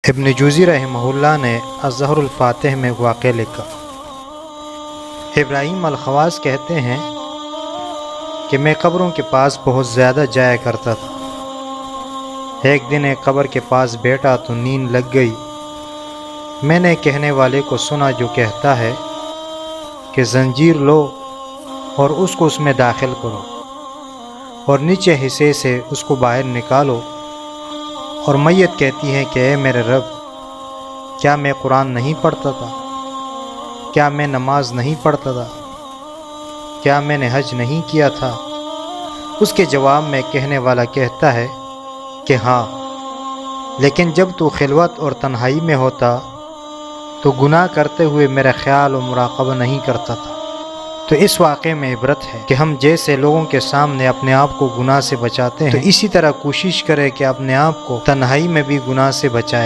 इब्न जूज़ी रहमहुल्लाह ने अज़्ज़हरुल फ़ातिह में वाक़या लिखा। इब्राहीम अल-ख़वास कहते हैं कि मैं कब्रों के पास बहुत ज़्यादा जाया करता था। एक दिन एक कब्र के पास बैठा तो नींद लग गई। मैंने कहने वाले को सुना जो कहता है कि ज़ंजीर लो और उसको उसमें दाखिल करो और नीचे हिस्से से उसको बाहर निकालो। और मैयत कहती है कि ए मेरे रब, क्या मैं कुरान नहीं पढ़ता था? क्या मैं नमाज नहीं पढ़ता था? क्या मैंने हज नहीं किया था? उसके जवाब में कहने वाला कहता है कि हाँ, लेकिन जब तू खिलवत और तन्हाई में होता तो गुनाह करते हुए मेरा ख्याल और मुराक़बा नहीं करता था। तो इस वाक़े में इबरत है कि हम जैसे लोगों के सामने अपने आप को गुनाह से बचाते हैं, तो इसी तरह कोशिश करें कि अपने आप को तन्हाई में भी गुनाह से बचाएं।